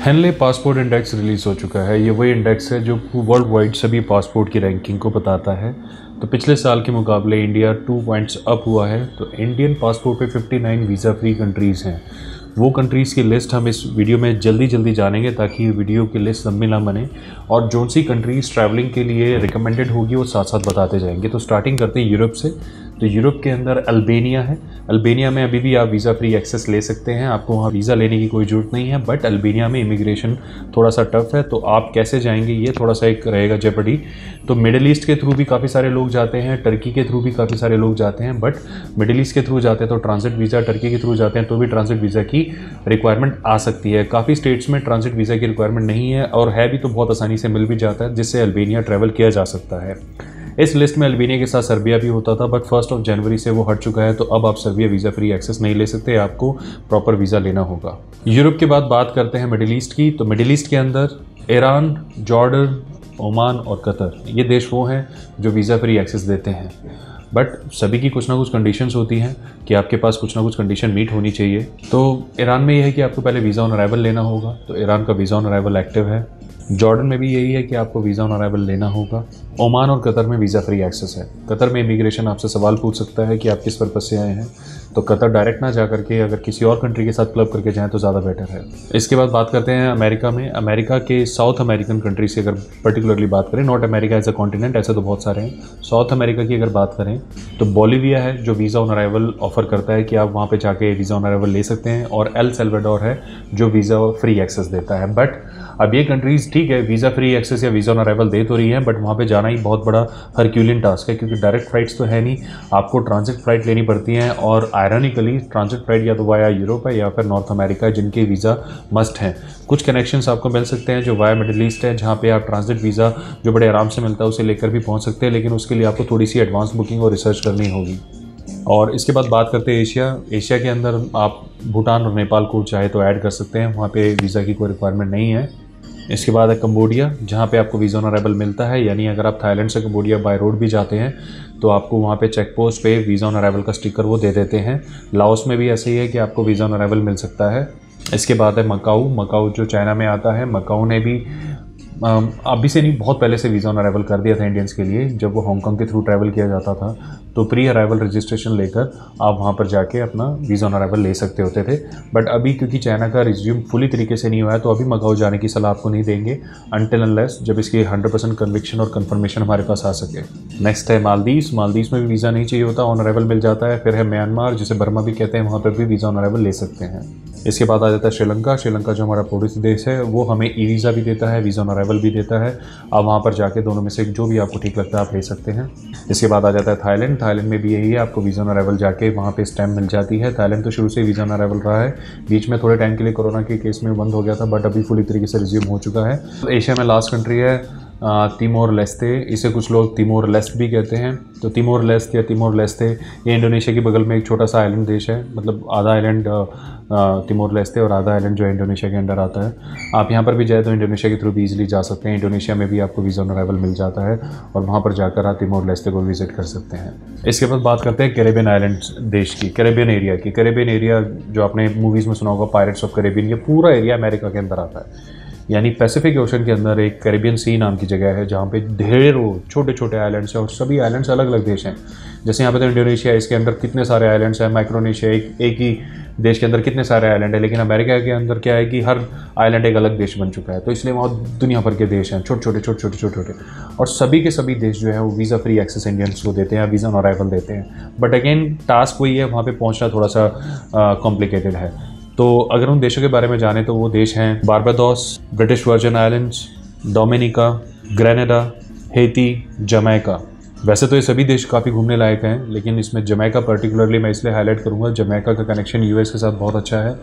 Henley passport index release हो चुका है। ये वही इंडेक्स है जो वर्ल्ड वाइड सभी पासपोर्ट की रैंकिंग को बताता है। तो पिछले साल के मुकाबले इंडिया 2 पॉइंट्स अप हुआ है। तो इंडियन पासपोर्ट पे 59 वीज़ा फ्री कंट्रीज़ हैं। वो कंट्रीज़ की लिस्ट हम इस वीडियो में जल्दी जानेंगे ताकि वीडियो की लिस्ट लंबी ना बने, और जो सी कंट्रीज़ ट्रैवलिंग के लिए रिकमेंडेड होगी वो साथ साथ बताते जाएंगे। तो स्टार्टिंग करते हैं यूरोप से। तो यूरोप के अंदर अल्बानिया है। अल्बानिया में अभी भी आप वीज़ा फ्री एक्सेस ले सकते हैं, आपको वहाँ वीज़ा लेने की कोई ज़रूरत नहीं है। बट अल्बानिया में इमिग्रेशन थोड़ा सा टफ है, तो आप कैसे जाएंगे ये थोड़ा सा एक रहेगा जेपडी। तो मिडिल ईस्ट के थ्रू भी काफ़ी सारे लोग जाते हैं, टर्की के थ्रू भी काफ़ी सारे लोग जाते हैं। बट मिडिल ईस्ट के थ्रू जाते हैं तो ट्रांजिट वीज़ा, टर्की के थ्रू जाते हैं तो भी ट्रांजिट वीज़ा की रिक्वायरमेंट आ सकती है। काफ़ी स्टेट्स में ट्रांजिट वीज़ा की रिक्वायरमेंट नहीं है, और है भी तो बहुत आसानी से मिल भी जाता है, जिससे अल्बानिया ट्रैवल किया जा सकता है। इस लिस्ट में अल्बानिया के साथ सर्बिया भी होता था, बट 1 जनवरी से वो हट चुका है। तो अब आप सर्बिया वीज़ा फ्री एक्सेस नहीं ले सकते, आपको प्रॉपर वीज़ा लेना होगा। यूरोप के बाद बात करते हैं मिडिल ईस्ट की। तो मिडिल ईस्ट के अंदर ईरान, जॉर्डन, ओमान और कतर, ये देश वो हैं जो वीज़ा फ्री एक्सेस देते हैं। बट सभी की कुछ ना कुछ कंडीशंस होती हैं कि आपके पास कुछ ना कुछ कंडीशन मीट होनी चाहिए। तो ईरान में ये है कि आपको पहले वीज़ा ऑन अराइवल लेना होगा, तो ईरान का वीज़ा ऑन अराइवल एक्टिव है। जॉर्डन में भी यही है कि आपको वीज़ा ऑन अराइवल लेना होगा। ओमान और कतर में वीज़ा फ्री एक्सेस है। कतर में इमिग्रेशन आपसे सवाल पूछ सकता है कि आप किस पर्पज़ से आए हैं, तो कतर डायरेक्ट ना जा करके अगर किसी और कंट्री के साथ क्लब करके जाएँ तो ज़्यादा बेटर है। इसके बाद बात करते हैं अमेरिका में। अमेरिका के साउथ अमेरिकन कंट्रीज की अगर पर्टिकुलरली बात करें, not America as a continent, ऐसे तो बहुत सारे हैं। साउथ अमेरिका की अगर बात करें तो बोलिविया है जो वीज़ा ऑन अराइवल ऑफर करता है कि आप वहाँ पे जाके वीज़ा ऑन अराइवल ले सकते हैं, और एल सल्वाडोर है जो वीज़ा फ्री एक्सेस देता है। बट अब ये कंट्रीज़ ठीक है वीज़ा फ्री एक्सेस या वीज़ा ऑन अराइवल दे तो रही है, बट वहाँ पे जाना ही बहुत बड़ा हरक्यूलियन टास्क है, क्योंकि डायरेक्ट फ्लाइट्स तो है नहीं, आपको ट्रांजिट फ्लाइट लेनी पड़ती हैं। और आयरनिकली ट्रांजिट फ्लाइट या तो वाया यूरोप है या फिर नॉर्थ अमेरिका है, जिनके वीज़ा मस्ट हैं। कुछ कनेक्शंस आपको मिल सकते हैं जो वाया मिडिल ईस्ट है, जहाँ पे आप ट्रांजिट वीज़ा जो बड़े आराम से मिलता है उसे लेकर भी पहुँच सकते हैं, लेकिन उसके लिए आपको थोड़ी सी एडवांस बुकिंग और रिसर्च करनी होगी। और इसके बाद बात करते हैं एशिया के अंदर आप भूटान और नेपाल को चाहे तो ऐड कर सकते हैं, वहाँ पे वीज़ा की कोई रिक्वायरमेंट नहीं है। इसके बाद है कंबोडिया, जहाँ पे आपको वीज़ा ऑन अराइवल मिलता है, यानी अगर आप थाईलैंड से कंबोडिया बाय रोड भी जाते हैं तो आपको वहाँ पे चेक पोस्ट पे वीज़ा ऑन अराइवल का स्टिकर वो दे देते हैं। लाओस में भी ऐसे ही है कि आपको वीज़ा ऑन अराइवल मिल सकता है। इसके बाद है मकाऊ जो चाइना में आता है। मकाऊ ने भी अभी से नहीं, बहुत पहले से वीज़ा ऑन अराइवल कर दिया था इंडियंस के लिए। जब वो हांगकांग के थ्रू ट्रैवल किया जाता था तो प्री अराइवल रजिस्ट्रेशन लेकर आप वहाँ पर जाके अपना वीज़ा ऑन अराइवल ले सकते होते थे। बट अभी क्योंकि चाइना का रिज्यूम फुली तरीके से नहीं हुआ है, तो अभी मकाऊ जाने की सलाह आपको नहीं देंगे अनटिल अनलेस जब इसकी 100% कन्विक्शन और कन्फर्मेशन हमारे पास आ सके। नेक्स्ट है मालदीव्स में भी वीज़ा नहीं चाहिए होता, ऑन अराइवल मिल जाता है। फिर है म्यांमार, जिसे बर्मा भी कहते हैं, वहाँ पर भी वीज़ा ऑन अराइवल ले सकते हैं। इसके बाद आ जाता है श्रीलंका जो हमारा पड़ोसी देश है, वो हमें ई वीज़ा भी देता है, वीज़ा ऑन अराइवल भी देता है। आप वहाँ पर जाके दोनों में से जो भी आपको ठीक लगता है आप ले सकते हैं। इसके बाद आ जाता है थाईलैंड में भी यही है, आपको वीज़ा ऑन अराइवल जाके वहाँ पे स्टैम्प मिल जाती है। थाईलैंड तो शुरू से वीज़ा ऑन अराइवल रहा है, बीच में थोड़े टाइम के लिए कोरोना के केस में बंद हो गया था, बट अभी पूरी तरीके से रिज्यूम हो चुका है। एशिया में लास्ट कंट्री है तिमोर लेस्ते, इसे कुछ लोग तिमोर लेस्ट भी कहते हैं। तो तिमोर लेस्ट या तिमोर लेस्ते ये इंडोनेशिया के बगल में एक छोटा सा आइलैंड देश है, मतलब आधा आइलैंड तिमोर लेस्ते और आधा आइलैंड जो है इंडोनेशिया के अंडर आता है। आप यहाँ पर भी जाए तो इंडोनेशिया के थ्रू भी ईजिली जा सकते हैं। इंडोनेशिया में भी आपको वीज़ा ऑन अराइवल मिल जाता है, और वहाँ पर जाकर आप तिमोर लेस्ते को विजिट कर सकते हैं। इसके बाद बात करते हैं कैरेबियन आइलैंड देश की, कैरेबियन एरिया की। कैरेबियन एरिया जो आपने मूवीज़ में सुना होगा, पायरेट्स ऑफ कैरेबियन, ये पूरा एरिया अमेरिका के अंदर आता है। यानी पैसिफिक ओशन के अंदर एक कैरेबियन सी नाम की जगह है, जहाँ पे ढेरों छोटे छोटे आइलैंड्स हैं, और सभी आइलैंड्स अलग अलग देश हैं। जैसे यहाँ पे तो इंडोनेशिया है, इसके अंदर कितने सारे आइलैंड्स हैं। माइक्रोनेशिया एक ही देश के अंदर कितने सारे आइलैंड है, लेकिन अमेरिका के अंदर क्या है कि हर आइलैंड एक अलग देश बन चुका है। तो इसलिए वहाँ दुनिया भर के देश हैं, छोटे छोटे, और सभी के सभी देश जो है वो वीज़ा फ्री एक्सेस इंडियंस को देते हैं, वीज़ा ऑन अराइवल देते हैं। बट अगेन टास्क वही है, वहाँ पर पहुँचना थोड़ा सा कॉम्प्लिकेटेड है। तो अगर उन देशों के बारे में जाने तो वो देश हैं Barbados, British Virgin Islands, Dominica, Grenada, Haiti, Jamaica. वैसे तो ये सभी देश काफ़ी घूमने लायक हैं, लेकिन इसमें जमैका पर्टिकुलरली मैं इसलिए हाईलाइट करूंगा, जमैका का कनेक्शन यूएस के साथ बहुत अच्छा है,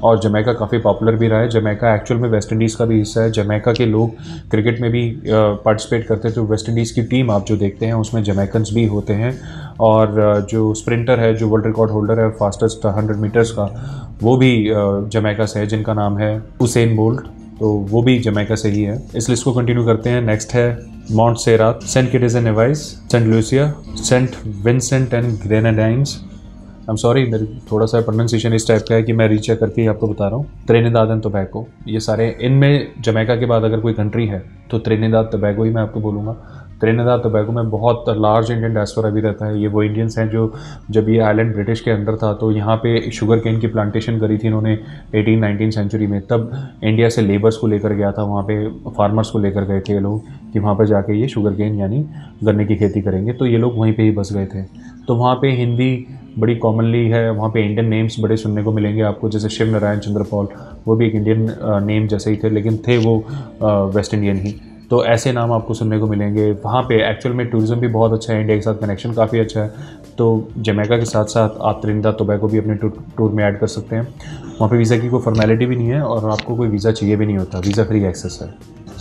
और जमैका काफ़ी पॉपुलर भी रहा है। जमैका एक्चुअल में वेस्ट इंडीज़ का भी हिस्सा है। जमैका के लोग क्रिकेट में भी पार्टिसिपेट करते हैं, तो वेस्ट इंडीज़ की टीम आप जो देखते हैं उसमें जमैकन्स भी होते हैं। और जो स्प्रिंटर है, जो वर्ल्ड रिकॉर्ड होल्डर है फास्टेस्ट 100 मीटर्स का, वो भी जमैका से है, जिनका नाम है उसेन बोल्ट, तो वो भी जमैका से ही है। इस लिस्ट को कंटिन्यू करते हैं। नेक्स्ट है Montserrat, Saint Kitts and Nevis, Saint Lucia, Saint Vincent and Grenadines, um sorry, मेरी थोड़ा सा प्रोनाउंसिएशन इस टाइप का है कि मैं रीचेक करके ही आपको बता रहा हूँ। त्रिनिदाद एंड टोबैगो, ये सारे, इनमें जमैका के बाद अगर कोई कंट्री है तो त्रिनिदाद टोबैगो ही मैं आपको बोलूँगा। त्रिनिदाद टोबैगो में बहुत लार्ज इंडियन डायस्पोरा भी रहता है। ये वो इंडियंस हैं जो, जब ये आइलैंड ब्रिटिश के अंडर था तो यहाँ पे शुगर केन की प्लांटेशन करी थी इन्होंने 18-19 सेंचुरी में। तब इंडिया से लेबर्स को लेकर गया था वहाँ पे, फार्मर्स को लेकर गए थे ये लोग कि वहाँ पर जाके ये शुगर केन यानी गन्ने की खेती करेंगे। तो ये लोग वहीं पर ही बस गए थे। तो वहाँ पर हिंदी बड़ी कॉमनली है, वहाँ पे इंडियन नेम्स बड़े सुनने को मिलेंगे आपको, जैसे शिव नारायण चंद्र पॉल, वो भी एक इंडियन नेम जैसे ही थे, लेकिन थे वो वेस्ट इंडियन ही। तो ऐसे नाम आपको सुनने को मिलेंगे। वहाँ पे एक्चुअल में टूरिज़्म भी बहुत अच्छा है, इंडिया के साथ कनेक्शन काफ़ी अच्छा है। तो जमैका के साथ साथ आप त्रिनिदाद टोबैगो भी अपने टूर में ऐड कर सकते हैं। वहाँ पे वीज़ा की कोई फॉर्मेलिटी भी नहीं है और आपको कोई वीज़ा चाहिए भी नहीं होता, वीज़ा फ्री एक्सेस है।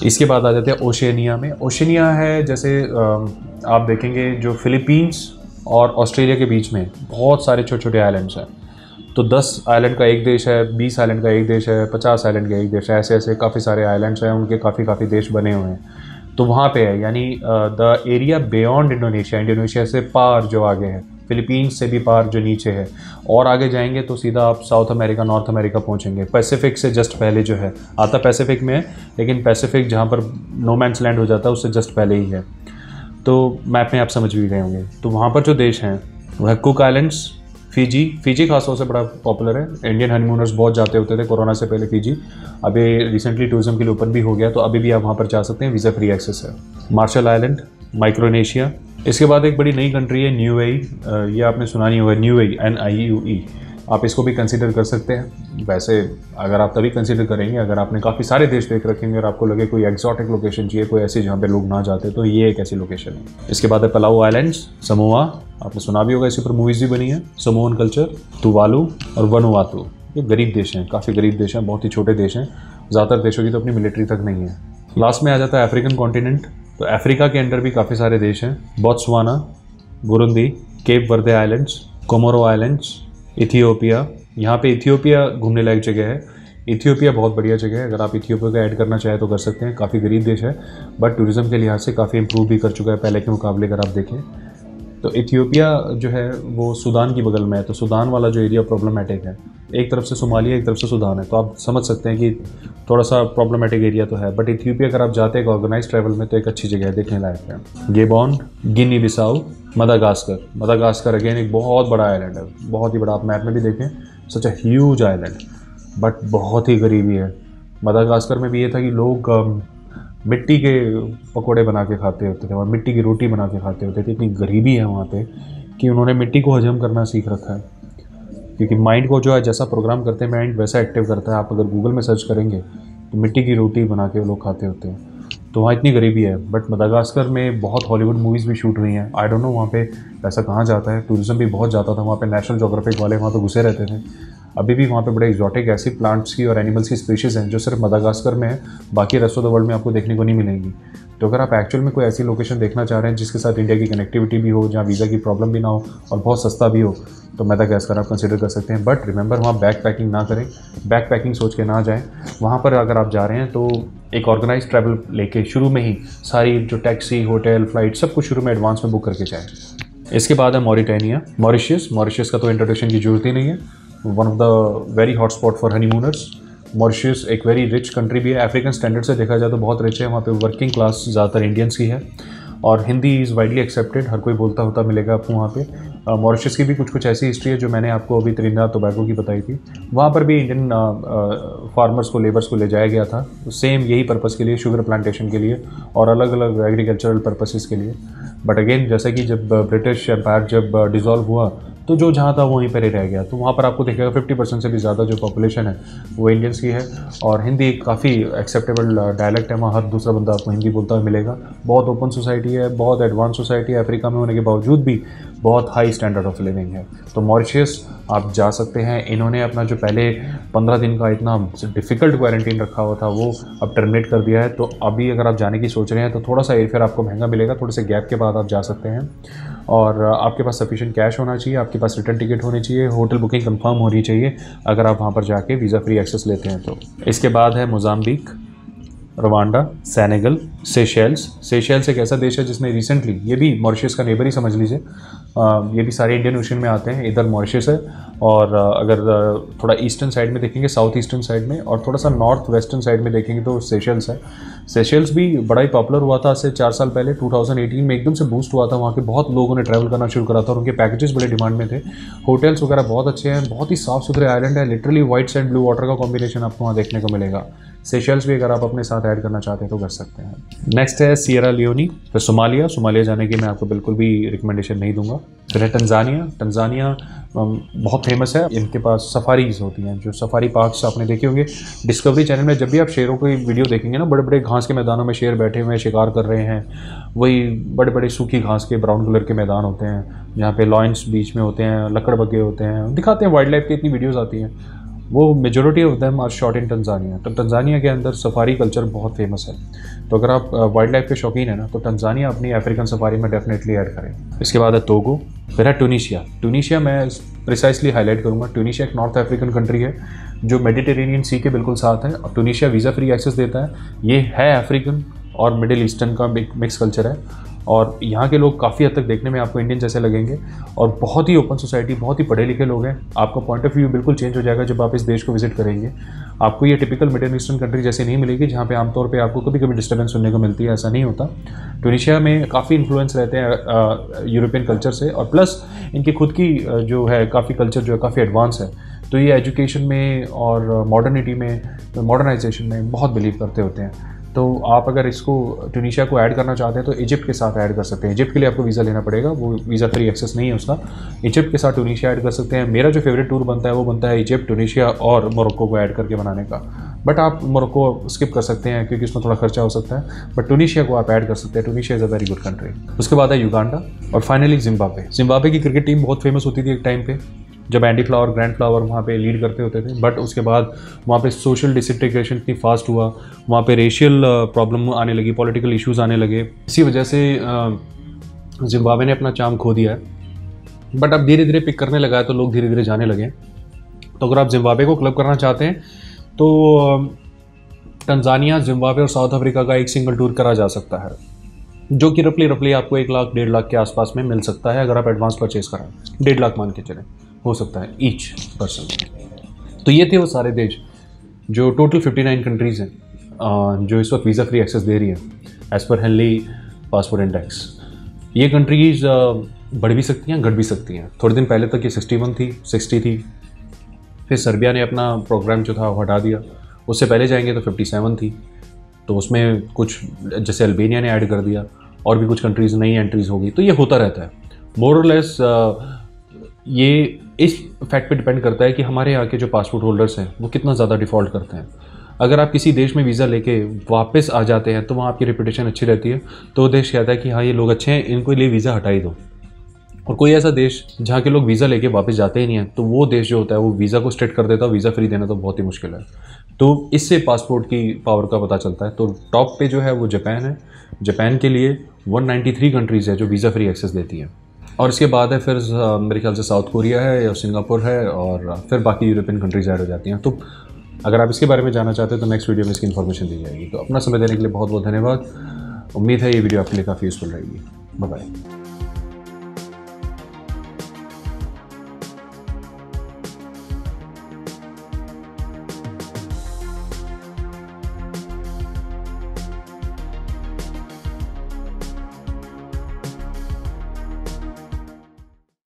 इसके बाद आ जाते हैं ओशिनिया में। ओशिनिया है जैसे आप देखेंगे जो फिलीपींस और ऑस्ट्रेलिया के बीच में बहुत सारे छोटे छोटे आइलैंड्स हैं। तो 10 आइलैंड का एक देश है, 20 आइलैंड का एक देश है, 50 आइलैंड का एक देश है, ऐसे ऐसे काफ़ी सारे आइलैंड्स हैं, उनके काफ़ी देश बने हुए हैं। तो वहाँ पे है यानी the area beyond Indonesia, Indonesia से पार जो आगे है, फिलीपींस से भी पार जो नीचे है, और आगे जाएंगे तो सीधा आप साउथ अमेरिका, नॉर्थ अमेरिका पहुँचेंगे। पैसिफिक से जस्ट पहले जो है आता पैसिफिक में है, लेकिन पैसिफिक जहाँ पर नो मैंस लैंड हो जाता है उससे जस्ट पहले ही है। तो मैप में आप समझ भी गए होंगे। तो वहाँ पर जो देश हैं वह कुक आइलैंड्स, फ़िजी खासतौर से बड़ा पॉपुलर है। इंडियन हनीमूनर्स बहुत जाते होते थे कोरोना से पहले फ़िजी, अभी रिसेंटली टूरिज्म के लिए ओपन भी हो गया, तो अभी भी आप वहाँ पर जा सकते हैं, वीज़ा फ्री एक्सेस है। Marshall Island, Micronesia. इसके बाद एक बड़ी नई कंट्री है न्यूएई, ये आपने सुना नहीं होगा, न्यूएई, NIUE। आप इसको भी कंसीडर कर सकते हैं। वैसे अगर आप तभी कंसीडर करेंगे अगर आपने काफ़ी सारे देश देख रखेंगे और आपको लगे कोई एक्जॉटिक लोकेशन चाहिए, कोई ऐसी जहाँ पे लोग ना जाते, तो ये एक ऐसी लोकेशन है। इसके बाद है पलाऊ आइलैंड्स, समोआ, आपने सुना भी होगा, इसी पर मूवीज़ भी बनी है। समोअन कल्चर, तुवालू और वनुआतू। ये गरीब देश हैं, काफ़ी गरीब देश हैं, बहुत ही छोटे देश हैं। ज़्यादातर देशों की तो अपनी मिलिट्री तक नहीं है। लास्ट में आ जाता है अफ्रीकन कॉन्टिनेंट। तो अफ्रीका के अंदर भी काफ़ी सारे देश हैं, बोत्सवाना, बुरुंदी, केप वर्दे आइलैंड्स, कोमोरो आइलैंड्स, इथियोपिया। यहाँ पे इथियोपिया घूमने लायक जगह है। इथियोपिया बहुत बढ़िया जगह है, अगर आप इथियोपिया का ऐड करना चाहें तो कर सकते हैं। काफ़ी गरीब देश है बट टूरिज़्म के लिहाज से काफ़ी इंप्रूव भी कर चुका है पहले के मुकाबले अगर आप देखें। तो इथियोपिया जो है वो सूडान की बगल में है, तो सूडान वाला जो एरिया प्रॉब्लमेटिक है। एक तरफ से सोमालिया, एक तरफ से सूडान है, तो आप समझ सकते हैं कि थोड़ा सा प्रॉब्लमेटिक एरिया तो है। बट इथियोपिया अगर आप जाते हैं ऑर्गेनाइज ट्रैवल में तो एक अच्छी जगह है, देखने लायक है। गेबॉन, गिनी बिसाऊ, मदागास्कर। मदागास्कर अगेन एक बहुत बड़ा आइलैंड है, बहुत ही बड़ा, आप मैप में भी देखें, सच अ ह्यूज आइलैंड, बट बहुत ही गरीबी है। मदागास्कर में भी ये था कि लोग मिट्टी के पकोड़े बना के खाते होते थे और मिट्टी की रोटी बना के खाते होते थे। इतनी गरीबी है वहाँ पे कि उन्होंने मिट्टी को हजम करना सीख रखा है, क्योंकि माइंड को जो है जैसा प्रोग्राम करते हैं माइंड वैसा एक्टिव करता है। आप अगर गूगल में सर्च करेंगे तो मिट्टी की रोटी बना के लोग खाते होते हैं। तो वहाँ इतनी गरीबी है। बट मदागास्कर में बहुत हॉलीवुड मूवीज़ भी शूट हुई हैं। आई डोंट नो वहाँ पे पैसा कहाँ जाता है, टूरिज़्म भी बहुत जाता था वहाँ पे, नेशनल जोग्राफिक वाले वहाँ तो घुसे रहते थे। अभी भी वहाँ पे बड़े एक्जॉटिक ऐसी प्लांट्स की और एनिमल्स की स्पीशीज़ हैं जो सिर्फ मदागास्कर में है, बाकी रेस्ट ऑफ द वर्ल्ड में आपको देखने को नहीं मिलेंगी। तो अगर आप एक्चुअल में कोई ऐसी लोकेशन देखना चाह रहे हैं जिसके साथ इंडिया की कनेक्टिविटी भी हो, जहाँ वीज़ा की प्रॉब्लम भी ना हो और बहुत सस्ता भी हो, तो मदागास्कर आप कंसिडर कर सकते हैं। बट रिमेंबर वहाँ बैक पैकिंग ना करें, बैक पैकिंग सोच के ना जाएँ। वहाँ पर अगर आप जा रहे हैं तो एक ऑर्गेनाइज ट्रैवल लेके शुरू में ही सारी जो टैक्सी, होटल, फ्लाइट सब कुछ शुरू में एडवांस में बुक करके जाएँ। इसके बाद है मॉरिटानिया, मॉरिशियस का तो इंट्रोडक्शन की जरूरत ही नहीं है, one of the very hot spot for honeymooners. Mauritius एक वेरी रिच कंट्री भी है, अफ्रीकन स्टैंडर्ड से देखा जाए तो बहुत रिच है। वहाँ पे वर्किंग क्लास ज़्यादातर इंडियंस की है और हिंदी इज़ वाइडली एक्सेप्टेड, हर कोई बोलता होता मिलेगा आपको वहाँ पे। मॉरिशस की भी कुछ ऐसी हिस्ट्री है जो मैंने आपको अभी त्रिनिदाद टोबैगो की बताई थी। वहाँ पर भी इंडियन फार्मर्स को, लेबर्स को ले जाया गया था, सेम यही पर्पज़ के लिए, शुगर प्लांटेशन के लिए और अलग अलग एग्रीकल्चरल पर्पसेस के लिए। बट अगेन जैसे कि जब ब्रिटिश एम्पायर जब डिज़ोल्व हुआ तो जो जहाँ था वहीं पर ही रह गया। तो वहाँ पर आपको देखेगा 50% से भी ज़्यादा जो पॉपुलेशन है वो इंडियंस की है और हिंदी काफ़ी एक्सेप्टेबल डायलेक्ट है। वहाँ हर दूसरा बंदा आपको हिंदी बोलता हुआ मिलेगा। बहुत ओपन सोसाइटी है, बहुत एडवांस सोसाइटी है, अफ्रीका में होने के बावजूद भी बहुत हाई स्टैंडर्ड ऑफ लिविंग है। तो मॉरिशस आप जा सकते हैं। इन्होंने अपना जो पहले 15 दिन का इतना डिफ़िकल्ट क्वारंटीन रखा हुआ था वो अब टर्मिनेट कर दिया है। तो अभी अगर आप जाने की सोच रहे हैं तो थोड़ा सा एयरफेयर आपको महंगा मिलेगा, थोड़े से गैप के बाद आप जा सकते हैं और आपके पास सफिशिएंट कैश होना चाहिए, आपके पास रिटर्न टिकट होनी चाहिए, होटल बुकिंग कंफर्म होनी चाहिए अगर आप वहाँ पर जाके वीज़ा फ्री एक्सेस लेते हैं तो। इसके बाद है Mozambique, Rwanda, Senegal, Seychelles. Seychelles एक ऐसा देश है जिसने रिसेंटली, ये भी मॉरिशस का नेबर ही समझ लीजिए, ये भी सारे इंडियन ओशन में आते हैं। इधर मॉरिशस है, और अगर थोड़ा ईस्टर्न साइड में देखेंगे, साउथ ईस्टर्न साइड में, और थोड़ा सा नॉर्थ वेस्टर्न साइड में देखेंगे तो सेशल्स है। सेशल्स भी बड़ा ही पॉपुलर हुआ था आज से 4 साल पहले, 2018 में एकदम से बूस्ट हुआ था। वहाँ के बहुत लोगों ने ट्रैवल करना शुरू करा था और उनके पैकेजेस बड़े डिमांड में थे। होटल्स वगैरह बहुत अच्छे हैं, बहुत ही साफ़ सुथरे आइलैंड है। Literally white sand blue water का कॉम्बिनेशन आपको वहाँ देखने को मिलेगा। सेशल्स भी अगर आप अपने साथ ऐड करना चाहते हैं तो कर सकते हैं। नेक्स्ट है सियरा लियोनी, फिर सोमालिया जाने की मैं आपको बिल्कुल भी रिकमेंडेशन नहीं दूंगा। फिर है टंजानिया बहुत फेमस है। इनके पास सफारीज होती हैं, जो सफारी पार्क्स आपने देखे होंगे डिस्कवरी चैनल में। जब भी आप शेरों की वीडियो देखेंगे ना, बड़े बड़े घास के मैदानों में शेर बैठे हुए हैं, शिकार कर रहे हैं। वही बड़े बड़े सूखी घास के ब्राउन कलर के मैदान होते हैं, जहाँ पे लॉयंस बीच में होते हैं, लकड़बग्गे होते हैं, दिखाते हैं। वाइल्ड लाइफ की इतनी वीडियोज़ आती हैं, वो majority of them are shot in Tanzania. तो टंजानिया के अंदर सफारी कल्चर बहुत फेमस है। तो अगर आप वाइल्ड लाइफ के शौकीन है ना, तो टंजानिया अपनी अफ्रीकन सफारी में डेफिनेटली ऐड करें। इसके बाद है टोगो, फिर है ट्यूनीशिया मैं प्रिसाइसली हाईलाइट करूँगा। ट्यूनीशिया एक नॉर्थ अफ्रीकन कंट्री है जो मेडिटेरेनियन सी के बिल्कुल साथ है, और ट्यूनीशिया वीज़ा फ्री एक्सेस देता है। ये है अफ्रीकन और मिडिल ईस्टर्न का मिक्स कल्चर है, और यहाँ के लोग काफ़ी हद तक देखने में आपको इंडियन जैसे लगेंगे, और बहुत ही ओपन सोसाइटी, बहुत ही पढ़े लिखे लोग हैं। आपका पॉइंट ऑफ व्यू बिल्कुल चेंज हो जाएगा जब आप इस देश को विजिट करेंगे। आपको ये टिपिकल मिडिल ईस्टर्न कंट्री जैसे नहीं मिलेगी, जहाँ पे आमतौर पे आपको कभी कभी डिस्टर्बेंस सुनने को मिलती है, ऐसा नहीं होता। ट्यूनीशिया में काफ़ी इन्फ्लुएंस रहते हैं यूरोपियन कल्चर से, और प्लस इनकी खुद की जो है काफ़ी कल्चर जो है काफ़ी एडवांस है। तो ये एजुकेशन में और मॉडर्निटी में, मॉडर्नाइजेशन में बहुत बिलीव करते होते हैं। तो आप अगर इसको ट्यूनीशिया को ऐड करना चाहते हैं तो इजिप्ट के साथ ऐड कर सकते हैं। इजिप्ट के लिए आपको वीज़ा लेना पड़ेगा, वो वीज़ा फ्री एक्सेस नहीं है उसका। इजिप्ट के साथ ट्यूनीशिया ऐड कर सकते हैं। मेरा जो फेवरेट टूर बनता है वो बनता है इजिप्ट, ट्यूनीशिया और मोरक्को को ऐड करके बनाने का। बट आप मोरक्को स्किप कर सकते हैं क्योंकि उसमें थोड़ा खर्चा हो सकता है, बट ट्यूनीशिया को आप ऐड कर सकते हैं। Tunisia is a very good country. उसके बाद है युगांडा, और फाइनली जिम्बाब्वे की क्रिकेट टीम बहुत फेमस होती थी एक टाइम पे, जब एंडी फ्लावर, ग्रैंड फ्लावर वहाँ पे लीड करते होते थे। बट उसके बाद वहाँ पे सोशल डिसइंटीग्रेशन इतनी फास्ट हुआ, वहाँ पे रेशियल प्रॉब्लम आने लगी, पॉलिटिकल इश्यूज़ आने लगे। इसी वजह से जिम्बाब्वे ने अपना चार्म खो दिया है। बट अब धीरे धीरे पिक करने लगा है, तो लोग धीरे धीरे जाने लगे। तो अगर आप जिम्बाब्वे को क्लब करना चाहते हैं तो टंजानिया, जिम्बाब्वे और साउथ अफ्रीका का एक सिंगल टूर करा जा सकता है, जो कि रफली आपको 1 लाख 1.5 लाख के आसपास में मिल सकता है अगर आप एडवांस परचेज कराएं। 1.5 लाख मान के चलें, हो सकता है ईच पर्सन। तो ये थे वो सारे देश जो टोटल 59 कंट्रीज़ हैं जो इस वक्त वीज़ा फ्री एक्सेस दे रही है as per Henley passport index. ये कंट्रीज़ बढ़ भी सकती हैं, घट भी सकती हैं। थोड़े दिन पहले तक ये 61 थी, 60 थी, फिर सर्बिया ने अपना प्रोग्राम जो था वो हटा दिया। उससे पहले जाएंगे तो 57 थी, तो उसमें कुछ जैसे अल्बेनिया ने ऐड कर दिया, और भी कुछ कंट्रीज़ नई एंट्रीज़ होगी। तो ये होता रहता है मोर और लेस। ये इस फैक्ट पे डिपेंड करता है कि हमारे यहाँ के जो पासपोर्ट होल्डर्स हैं वो कितना ज़्यादा डिफ़ॉल्ट करते हैं। अगर आप किसी देश में वीज़ा लेके वापस आ जाते हैं तो वहाँ आपकी रेपुटेशन अच्छी रहती है, तो वो देश कहता है कि हाँ ये लोग अच्छे हैं, इनको लिए वीज़ा हटा ही दो। और कोई ऐसा देश जहाँ के लोग वीज़ा लेके वापस जाते ही नहीं हैं, तो वो देश जो होता है वो वीज़ा को स्ट्रिक्ट कर देता है। वीज़ा फ्री देना तो बहुत ही मुश्किल है। तो इससे पासपोर्ट की पावर का पता चलता है। तो टॉप पे जो है वो जापान है। जापान के लिए 193 कंट्रीज़ है जो वीज़ा फ्री एक्सेस देती हैं, और इसके बाद है फिर मेरे ख्याल से साउथ कोरिया है या सिंगापुर है, और फिर बाकी यूरोपियन कंट्रीज़ ऐड हो जाती हैं। तो अगर आप इसके बारे में जानना चाहते हैं तो नेक्स्ट वीडियो में इसकी इन्फॉर्मेशन दी जाएगी। तो अपना समय देने के लिए बहुत बहुत धन्यवाद। उम्मीद है ये वीडियो आपके लिए काफ़ी यूज़फुल रहेगी। Bye bye.